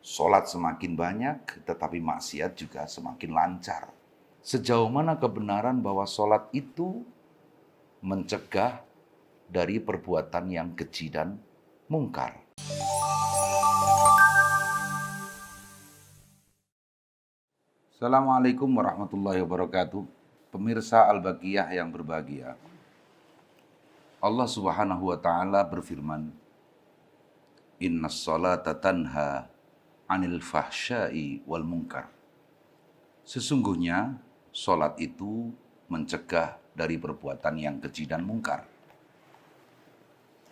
Sholat semakin banyak, tetapi maksiat juga semakin lancar. Sejauh mana kebenaran bahwa sholat itu mencegah dari perbuatan yang keji dan mungkar? Assalamualaikum warahmatullahi wabarakatuh. Pemirsa Al-Baqiyah yang berbahagia. Allah Subhanahu wa taala berfirman, "Innas sholata tanha 'anil fahsya'i wal munkar." Sesungguhnya sholat itu mencegah dari perbuatan yang keji dan mungkar.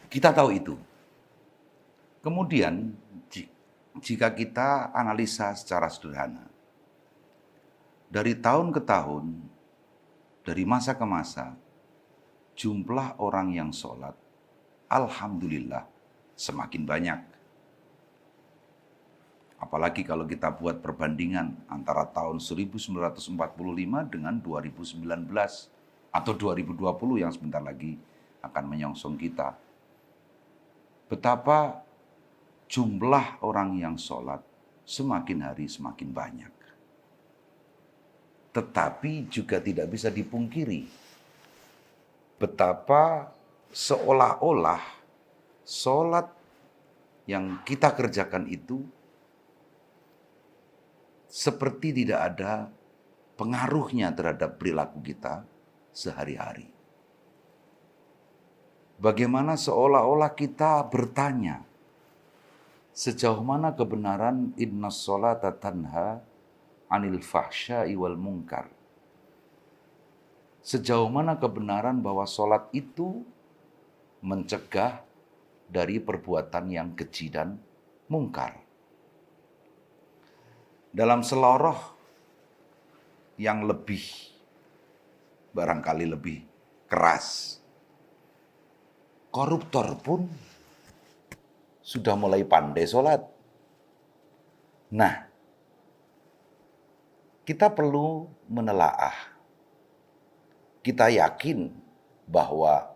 Kita tahu itu. Kemudian jika kita analisa secara sederhana, dari tahun ke tahun, dari masa ke masa, jumlah orang yang sholat, alhamdulillah, semakin banyak. Apalagi kalau kita buat perbandingan antara tahun 1945 dengan 2019 atau 2020 yang sebentar lagi akan menyongsong kita. Betapa jumlah orang yang sholat semakin hari semakin banyak. Tetapi juga tidak bisa dipungkiri betapa seolah-olah sholat yang kita kerjakan itu seperti tidak ada pengaruhnya terhadap perilaku kita sehari-hari. Bagaimana seolah-olah kita bertanya, sejauh mana kebenaran innas sholata tanha 'anil fahsya'i wal munkar? Sejauh mana kebenaran bahwa sholat itu mencegah dari perbuatan yang keji dan mungkar? Dalam seloroh yang barangkali lebih keras, koruptor pun sudah mulai pandai sholat. Nah, kita perlu menelaah. Kita yakin bahwa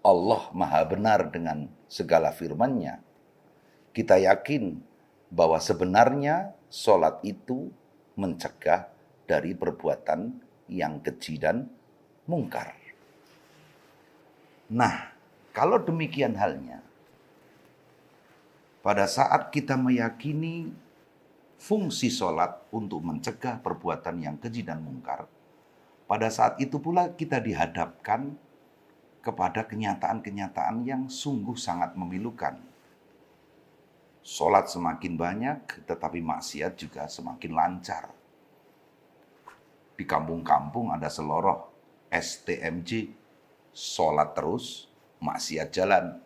Allah Maha benar dengan segala firman-Nya. Kita yakin bahwa sebenarnya sholat itu mencegah dari perbuatan yang keji dan mungkar. Nah, kalau demikian halnya, pada saat kita meyakini fungsi sholat untuk mencegah perbuatan yang keji dan mungkar, pada saat itu pula kita dihadapkan kepada kenyataan-kenyataan yang sungguh sangat memilukan. Sholat semakin banyak, tetapi maksiat juga semakin lancar. Di kampung-kampung ada seloroh STMJ, sholat terus, maksiat jalan.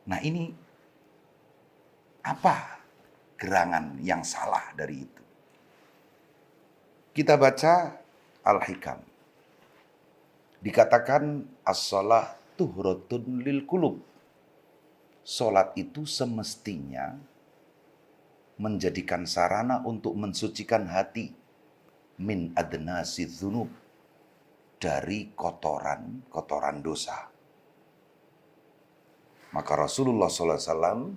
Nah, ini apa gerangan yang salah dari itu? Kita baca Al-Hikam. Dikatakan as-shalah tuhratun lil qulub. Sholat itu semestinya menjadikan sarana untuk mensucikan hati min adnasi dzunub, dari kotoran dosa. Maka Rasulullah SAW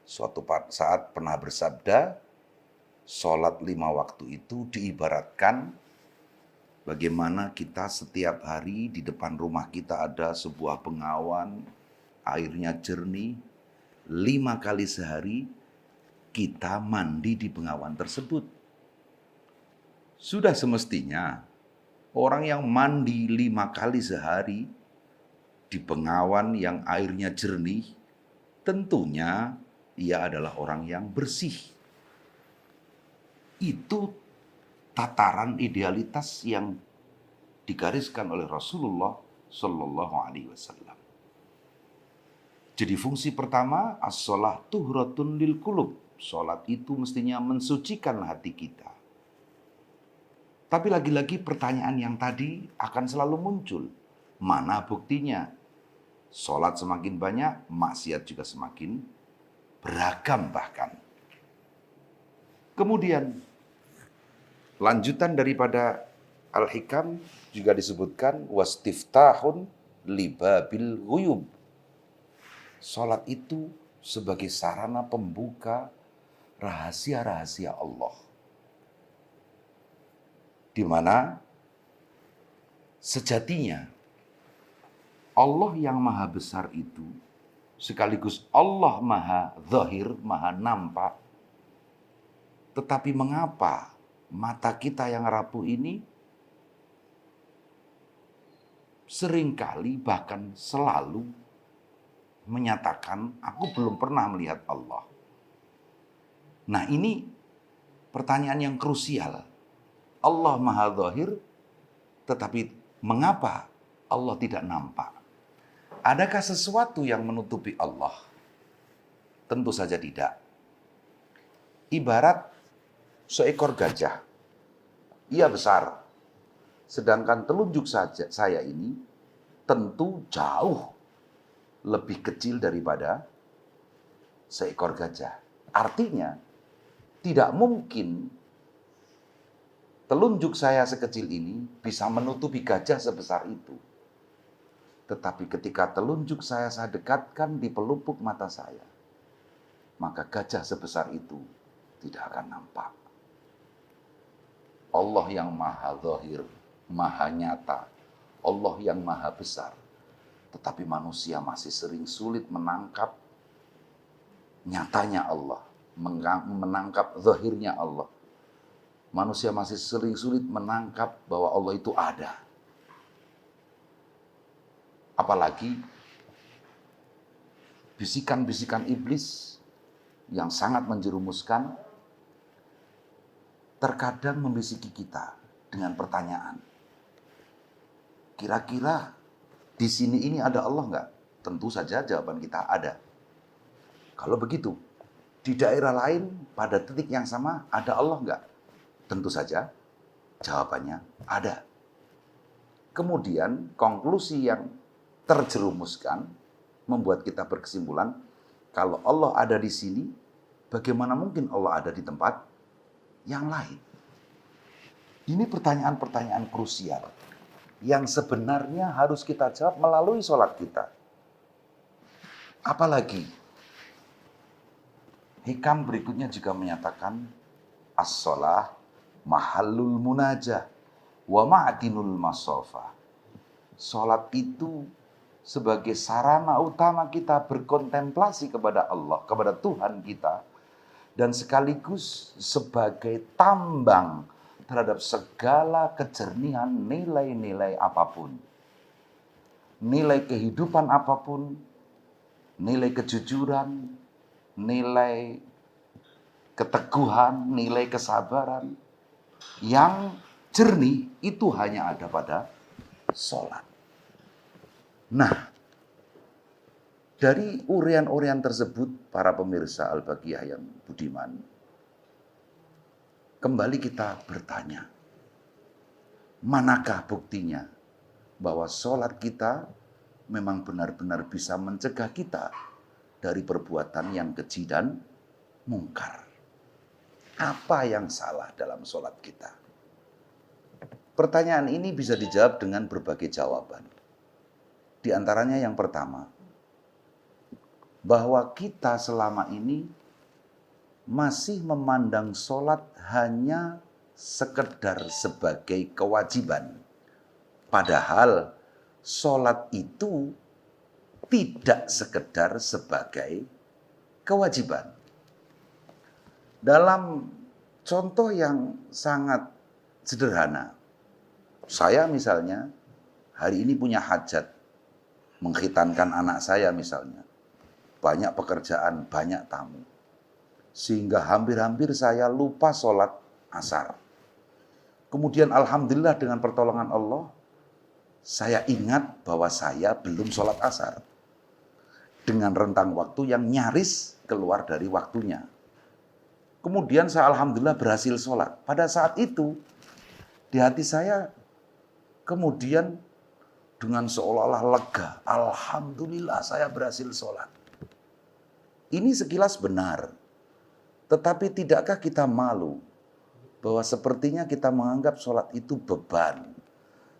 suatu saat pernah bersabda, sholat 5 waktu itu diibaratkan bagaimana kita setiap hari di depan rumah kita ada sebuah bengawan, airnya jernih, 5 kali sehari kita mandi di bengawan tersebut. Sudah semestinya orang yang mandi 5 kali sehari di bengawan yang airnya jernih, tentunya ia adalah orang yang bersih. Itu tataran idealitas yang digariskan oleh Rasulullah Shallallahu Alaihi Wasallam. Jadi fungsi pertama, as-shalah tuhratun lil qulub. Sholat itu mestinya mensucikan hati kita. Tapi lagi-lagi pertanyaan yang tadi akan selalu muncul. Mana buktinya? Sholat semakin banyak, maksiat juga semakin beragam bahkan. Kemudian, lanjutan daripada Al-Hikam juga disebutkan wastiftahun libabil ghuyub. Sholat itu sebagai sarana pembuka rahasia-rahasia Allah. Di mana sejatinya Allah yang maha besar itu, sekaligus Allah maha zahir, maha nampak. Tetapi mengapa mata kita yang rapuh ini seringkali bahkan selalu menyatakan, aku belum pernah melihat Allah. Nah, ini pertanyaan yang krusial. Allah maha zahir, tetapi mengapa Allah tidak nampak? Adakah sesuatu yang menutupi Allah? Tentu saja tidak. Ibarat seekor gajah. Ia besar. Sedangkan telunjuk saya ini tentu jauh lebih kecil daripada seekor gajah. Artinya, tidak mungkin telunjuk saya sekecil ini bisa menutupi gajah sebesar itu. Tetapi ketika telunjuk saya dekatkan di pelupuk mata saya, maka gajah sebesar itu tidak akan nampak. Allah yang maha zahir, maha nyata, Allah yang maha besar. Tetapi manusia masih sering sulit menangkap nyatanya Allah, menangkap zahirnya Allah. Manusia masih sering sulit menangkap bahwa Allah itu ada. Apalagi bisikan-bisikan iblis yang sangat menjerumuskan terkadang membisiki kita dengan pertanyaan. Kira-kira di sini ini ada Allah enggak? Tentu saja jawaban kita ada. Kalau begitu, di daerah lain pada titik yang sama ada Allah enggak? Tentu saja jawabannya ada. Kemudian konklusi yang terjerumuskan membuat kita berkesimpulan, kalau Allah ada di sini, bagaimana mungkin Allah ada di tempat yang lain? Ini pertanyaan-pertanyaan krusial yang sebenarnya harus kita jawab melalui sholat kita. Apalagi hikam berikutnya juga menyatakan as-sholah mahallul munajah wa ma'dinul masofa. Sholat itu sebagai sarana utama kita berkontemplasi kepada Allah, kepada Tuhan kita, dan sekaligus sebagai tambang terhadap segala kejernihan nilai-nilai apapun. Nilai kehidupan apapun, nilai kejujuran, nilai keteguhan, nilai kesabaran, yang jernih itu hanya ada pada sholat. Nah, dari urian-urian tersebut, para pemirsa Al-Baqiyah yang budiman, kembali kita bertanya, manakah buktinya bahwa sholat kita memang benar-benar bisa mencegah kita dari perbuatan yang keji dan mungkar? Apa yang salah dalam sholat kita? Pertanyaan ini bisa dijawab dengan berbagai jawaban. Di antaranya yang pertama, bahwa kita selama ini masih memandang sholat hanya sekedar sebagai kewajiban. Padahal sholat itu tidak sekedar sebagai kewajiban. Dalam contoh yang sangat sederhana, saya misalnya hari ini punya hajat, mengkhitankan anak saya misalnya. Banyak pekerjaan, banyak tamu. Sehingga hampir-hampir saya lupa sholat asar. Kemudian alhamdulillah dengan pertolongan Allah, saya ingat bahwa saya belum sholat asar. Dengan rentang waktu yang nyaris keluar dari waktunya. Kemudian saya alhamdulillah berhasil sholat. Pada saat itu, di hati saya kemudian dengan seolah-olah lega, alhamdulillah saya berhasil sholat. Ini sekilas benar, tetapi tidakkah kita malu bahwa sepertinya kita menganggap sholat itu beban,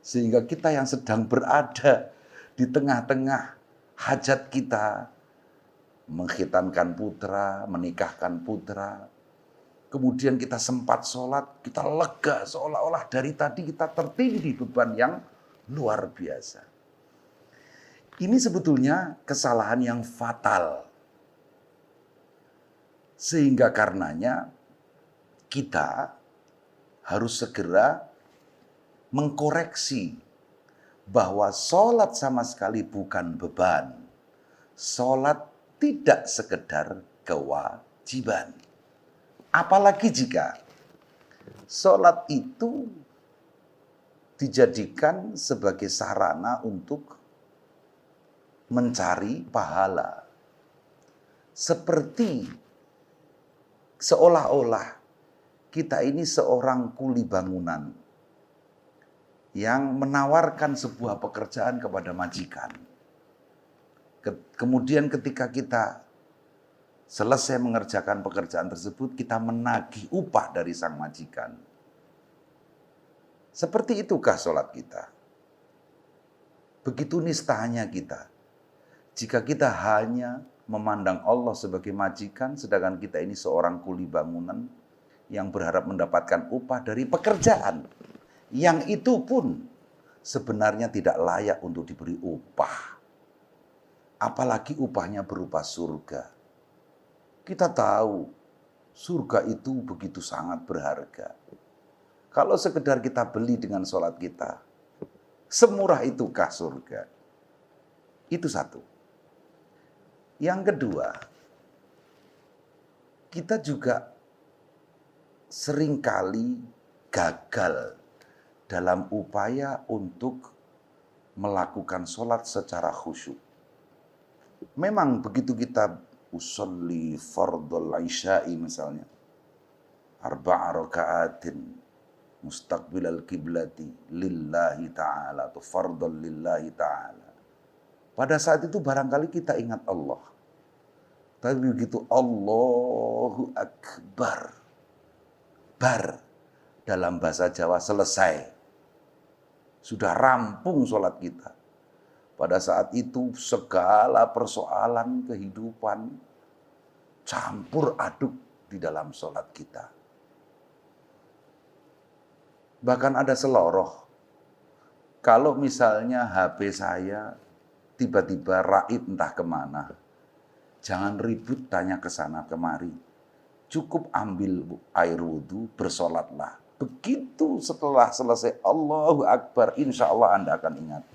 sehingga kita yang sedang berada di tengah-tengah hajat kita, mengkhitankan putra, menikahkan putra, kemudian kita sempat sholat, kita lega seolah-olah dari tadi kita tertindih beban yang luar biasa. Ini sebetulnya kesalahan yang fatal. Sehingga karenanya kita harus segera mengkoreksi bahwa sholat sama sekali bukan beban. Sholat tidak sekedar kewajiban. Apalagi jika sholat itu dijadikan sebagai sarana untuk mencari pahala. Seperti seolah-olah kita ini seorang kuli bangunan yang menawarkan sebuah pekerjaan kepada majikan. Kemudian ketika kita selesai mengerjakan pekerjaan tersebut, kita menagih upah dari sang majikan. Seperti itukah sholat kita? Begitu nistanya kita. Jika kita hanya memandang Allah sebagai majikan, sedangkan kita ini seorang kuli bangunan yang berharap mendapatkan upah dari pekerjaan, yang itu pun sebenarnya tidak layak untuk diberi upah. Apalagi upahnya berupa surga. Kita tahu surga itu begitu sangat berharga. Kalau sekedar kita beli dengan sholat kita, semurah itukah surga? Itu satu. Yang kedua, kita juga seringkali gagal dalam upaya untuk melakukan sholat secara khusyuk. Memang begitu kita usolli fardhul isya'i misalnya, arba'a raka'atin mustaqbilal kiblati lillahi ta'ala, atau fardhul lillahi ta'ala. Pada saat itu barangkali kita ingat Allah. Tapi begitu Allahu Akbar, bar dalam bahasa Jawa selesai. Sudah rampung sholat kita. Pada saat itu segala persoalan kehidupan campur aduk di dalam sholat kita. Bahkan ada seloroh. Kalau misalnya HP saya tiba-tiba raib entah kemana, jangan ribut tanya ke sana kemari. Cukup ambil air wudhu, bersolatlah. Begitu setelah selesai Allahu Akbar, insya Allah Anda akan ingat.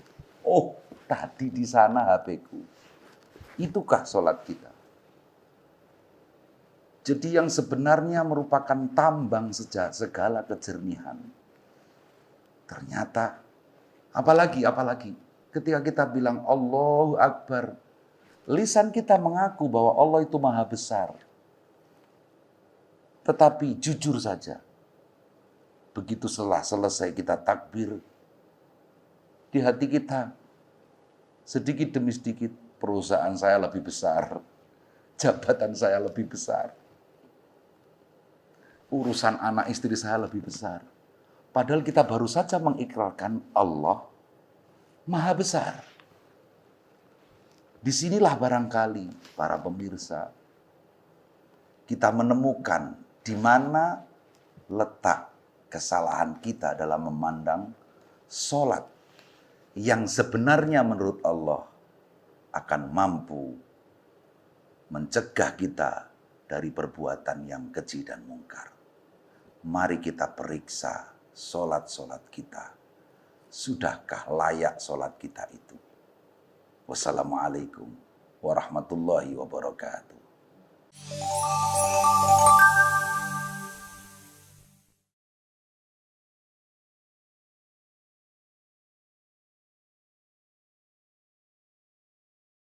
Oh, tadi di sana HP-ku. Itukah solat kita? Jadi yang sebenarnya merupakan tambang segala kejernihan. Ternyata, apalagi, ketika kita bilang Allahu Akbar, lisan kita mengaku bahwa Allah itu maha besar. Tetapi jujur saja, begitu selesai kita takbir, di hati kita, sedikit demi sedikit, perusahaan saya lebih besar, jabatan saya lebih besar, urusan anak istri saya lebih besar. Padahal kita baru saja mengikrarkan Allah maha besar. Disinilah barangkali para pemirsa, kita menemukan di mana letak kesalahan kita dalam memandang sholat yang sebenarnya menurut Allah akan mampu mencegah kita dari perbuatan yang keji dan mungkar. Mari kita periksa sholat-sholat kita. Sudahkah layak sholat kita itu? Wassalamualaikum warahmatullahi wabarakatuh.